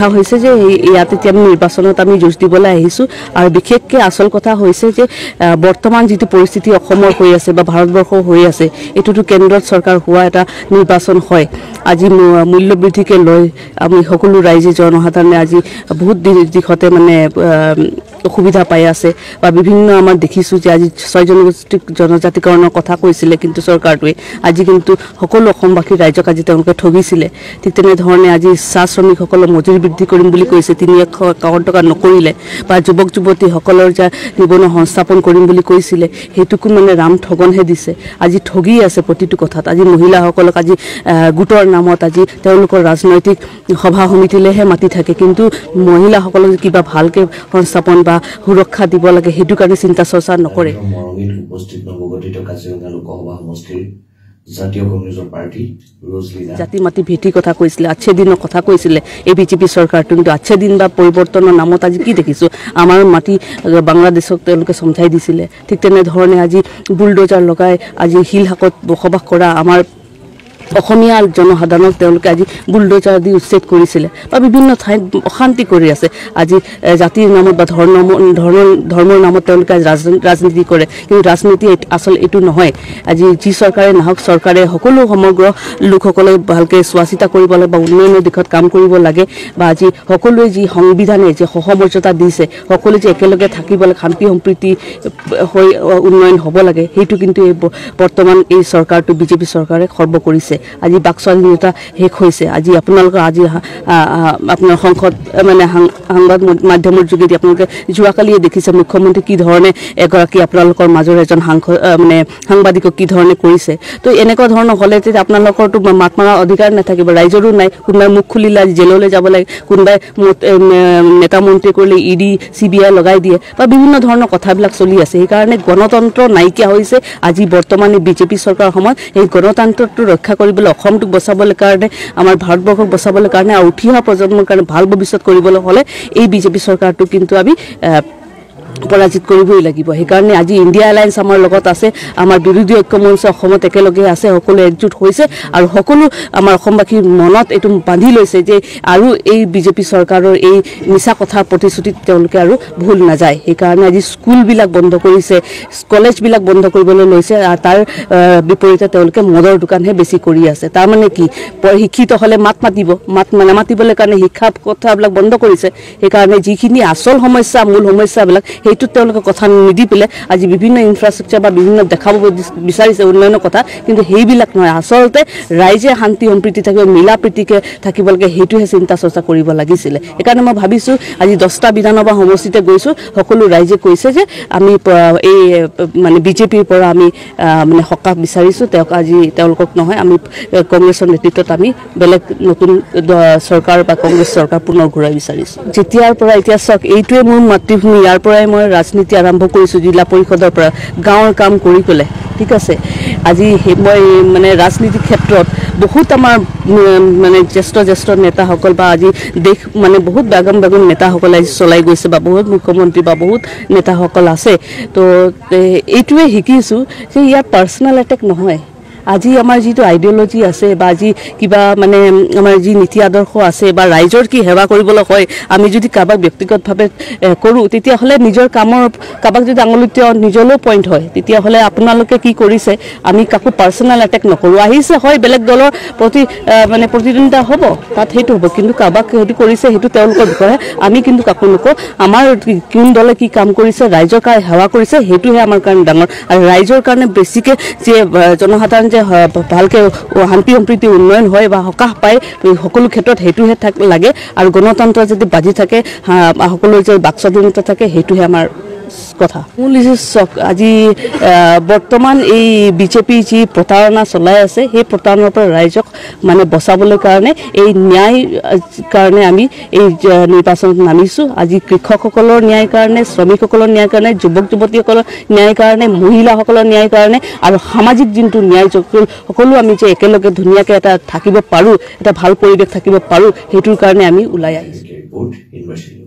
হৈছে যে ইয়াত এতিয়া আমি নিৰ্বাচনত আমি যুঁজ দিবলৈ আহিছো আৰু বিশেষকৈ আচল কথা হৈছে যে বৰ্তমান যিটো পৰিস্থিতি অসমৰ হৈ আছে বা ভাৰতবৰ্ষৰ হৈ আছে এটোটো কেন্দ্ৰত চৰকাৰ হোৱা এটা নিৰ্বাচন হয় আজি মূল্য বৃদ্ধিকে লৈ আমি সকলো ৰাইজে জনসাধাৰণে আজি বহুত দিশতে মানে অসুবিধা পাই আছে বা বিভিন্ন আমাৰ দেখিছো যে আজি 6 জনজাতিকৰণৰ কথা কৈছিলে কিন্তু চৰকাৰটোৱে আজি কিন্তু সকলো অসমবাসী ৰাইজক আজি তেওঁলোকে ঠগিছিলে ঠিক তেনে ধৰণে আজি চাহ শ্ৰমিকসকলৰ মজুৰি বৃদ্ধি কৰিম বুলি কৈছে 3,100 টকা নকৰিলে বা যুৱক যুৱতী সকলৰ যা নিবনুৱা সংস্থাপন কৰিম বুলি কৈছিলে হেতুকো মানে ৰাম ঠগনহে দিছে আজি ঠগি আছে প্ৰতিটো কথাত আজি মহিলাসকলক আজি গোটৰ নামত আজি তেওঁলোকৰ ৰাজনৈতিক সভা সমিতিলেহে মাতি থাকে কিন্তু মহিলাসকলক কিবা ভালকে সংস্থাপন বা সুৰক্ষা দিব লাগে হেতু কাৰণে চিন্তা চৰ্চা নকৰে উপস্থিত নৱগঠিত কাজিৰঙা লোকসভা সমষ্টিৰ জাতীয় কমিউনিষ্ট পাৰ্টি ৰজলিনা জাতি মাটি ভেটি কথা কৈছিলে আচ্ছা দিনৰ কথা কৈছিলে এই বিজেপি চৰকাৰটো কিন্তু আচ্ছা দিন বা পৰিৱৰ্তনৰ নামত আজি কি দেখিছো আমাৰ মাটি বাংলাদেশক তেওঁলোকে সমঝাই দিছিলে ঠিক তেনে ধৰণে আজি বুলডোজাৰ লগাই আজি হিলহাকত বসবাস কৰা আমাৰ অসমীয়া জনসাধাৰণক তেওঁলোকে আজি বুলডোজাৰ দি উচ্ছেদ কৰিছিলে বা বিভিন্ন ঠাইত অশান্তি কৰি আছে আজি জাতিৰ নামত বা ধৰ্মৰ নামত তেওঁলোকে ৰাজনীতি কৰে কিন্তু ৰাজনীতি আসল এটো নহয় আজি যি চৰকাৰে নাহক চৰকাৰে সকলো সমগ্ৰ লোকসকলে ভালকে চোৱাচিতা কৰিব লাগে বা উন্নয়নৰ দিশত কাম কৰিব লাগে বা আজি সকলোৱে যি সংবিধানে যে সহমৰ্যাদা দিছে সকলোৱে যে একেলগে থাকিব লাগে শান্তি সম্প্ৰীতি হৈ উন্নয়ন হ'ব লাগে সেইটো কিন্তু বৰ্তমান এই চৰকাৰটো বিজেপি চৰকাৰে খৰ্ব কৰিছে আজি বাকস্বাধীনতা শেষ হৈছে আজি আপোনালোকৰ আজি আপোনাৰ সংসদ মানে সংবাদ মাধ্যমৰ যোগেদি আপোনালোকে যোৱাকালিয়ে দেখিছে মুখ্যমন্ত্ৰী কি ধৰণে এগৰাকী আপোনালোকৰ মাজৰ এজন মানে সাংবাদিকক কি ধৰণে কৰিছে তো এনেকুৱা ধৰণৰ হ'লে যে আপোনালোকৰটো মাত মাৰাৰ অধিকাৰ নাথাকিব ৰাইজৰো নাই কোনোবাই মুখ খুলিলে আজি জেললৈ যাব লাগে কোনোবাই নেতা মন্ত্ৰী কৰিলে ইডি CBI লগাই দিয়ে বা বিভিন্ন ধৰণৰ কথাবিলাক চলি আছে সেইকাৰণে গণতন্ত্ৰ নাইকিয়া হৈছে আজি বৰ্তমানে বিজেপি চৰকাৰৰ সময়ত এই গণতন্ত্ৰটো ৰক্ষা কৰিবলৈ অসমটোক বচাবলৈ কাৰণে আমাৰ ভাৰতবৰ্ষক বচাবলৈ কাৰণে আৰু উঠি অহা প্ৰজন্মৰ কাৰণে ভাল ভৱিষ্যত কৰিবলৈ হ'লে এই বিজেপি চৰকাৰটো কিন্তু আমি পৰাজিত কৰিবই লাগিব সেইকাৰণে আজি ইণ্ডিয়া এলায়েন্স আমাৰ লগত আছে আমাৰ বিৰোধী ঐক্য মঞ্চ অসমত একেলগে আছে সকলো একজুট হৈছে আৰু সকলো আমাৰ অসমবাসীৰ মনত এইটো বান্ধি লৈছে যে আৰু এই বিজেপি চৰকাৰৰ এই মিছা কথা প্ৰতিশ্ৰুতিত তেওঁলোকে আৰু ভুল নাযায় সেইকাৰণে আজি স্কুলবিলাক বন্ধ কৰিছে কলেজবিলাক বন্ধ কৰিবলৈ লৈছে আৰু তাৰ বিপৰীতে তেওঁলোকে মদৰ দোকানহে বেছি কৰি আছে তাৰ মানে কি শিক্ষিত হ'লে মাতিব নামাতিবলৈ কাৰণে শিক্ষা কথাবিলাক বন্ধ কৰিছে সেইকাৰণে যিখিনি আচল সমস্যা মূল সমস্যাবিলাক সেইটো তেওঁলোকে কথা নিদি পেলে আজি বিভিন্ন ইনফ্ৰাষ্ট্ৰাকচাৰ বা বিভিন্ন দেখাব বিচাৰিছে উন্নয়নৰ কথা কিন্তু সেইবিলাক নহয় আচলতে ৰাইজে শান্তি সম্প্ৰীতি থাকিব মিলা প্ৰীতিকে থাকিব লাগে সেইটোহে চিন্তা চৰ্চা কৰিব লাগিছিলে সেইকাৰণে মই ভাবিছো আজি 10টা বিধানসভা সমষ্টিতে গৈছো সকলো ৰাইজে কৈছে যে আমি এই মানে বিজেপিৰ পৰা আমি মানে সকাহ বিচাৰিছো আজি তেওঁলোকক নহয় আমি কংগ্ৰেছৰ নেতৃত্বত আমি বেলেগ নতুন চৰকাৰ বা কংগ্ৰেছ চৰকাৰ পুনৰ ঘূৰাই বিচাৰিছো যেতিয়াৰ পৰা এতিয়া চাওক এইটোৱে মোৰ মাতৃভূমি ইয়াৰ পৰাই মই ৰাজনীতি আৰম্ভ কৰিছো জিলা পৰিষদৰ পৰা গাঁৱৰ কাম কৰি পেলাই ঠিক আছে আজি মই মানে ৰাজনীতি ক্ষেত্ৰত বহুত আমাৰ মানে জ্যেষ্ঠ নেতাসকল বা আজি দেশ মানে বহুত বাগম নেতাসকল আজি চলাই গৈছে বা বহুত মুখ্যমন্ত্ৰী বা বহুত নেতাসকল আছে তো এইটোৱে শিকিছো যে ইয়াত পাৰ্চনেল এটেক নহয় আজি আমাৰ যিটো আইডিঅলজি আছে বা আজি কিবা মানে আমাৰ যি নীতি আদৰ্শ আছে বা ৰাইজৰ কি সেৱা কৰিবলৈ হয় আমি যদি কাবাক ব্যক্তিগতভাৱে কৰো তেতিয়া হলে নিজৰ কামৰ কাবাক যদি আঙুলিতে নিজলৈও পইণ্ট হয় তেতিয়া হলে আপোনালোকে কি কৰিছে আমি কাকো পাৰ্চনেল এটেক নকৰো আহিছে হয় বেলেগ দলৰ প্ৰতি মানে প্ৰতিদ্বন্দ্বিতা হ'ব তাত সেইটো হ'ব কিন্তু কাবাক হেতু কৰিছে হেতু তেওঁলোকৰ বিষয়ে আমি কিন্তু কাকো নকওঁ আমাৰ কোন দলে কি কাম কৰিছে ৰাইজৰ কাৰ সেৱা কৰিছে হেতুহে আমাৰ কাৰণে ডাঙৰ আৰু ৰাইজৰ কাৰণে বেছিকে যে জনসাধাৰণ ভালকে শান্তি সম্প্ৰীতি উন্নয়ন হয় বা সকাহ পায় সকলো ক্ষেত্ৰত হেতুহে লাগে আৰু গণতন্ত্ৰ যদি বাজি থাকে সকলো যে বাকস্বাধীনতা থাকে হেতুহে আমাৰ কথা মূল আজি বৰ্তমান এই বিজেপি যি প্ৰতাৰণা চলাই আছে সেই প্ৰতাৰণাৰ পৰা ৰাইজক মানে বচাবলৈ কাৰণে এই ন্যায় কাৰণে আমি এই নিৰ্বাচনত নামিছো আজি কৃষকসকলৰ ন্যায় কাৰণে শ্ৰমিকসকলৰ ন্যায় কাৰণে যুৱক যুৱতীসকলৰ ন্যায় কাৰণে মহিলাসকলৰ ন্যায় কাৰণে আৰু সামাজিক যোনটো ন্যায় সকলো আমি যে একেলগে ধুনীয়াকৈ এটা থাকিব পাৰোঁ এটা ভাল পৰিৱেশ থাকিব পাৰোঁ সেইটোৰ কাৰণে আমি ওলাই আহিছোঁ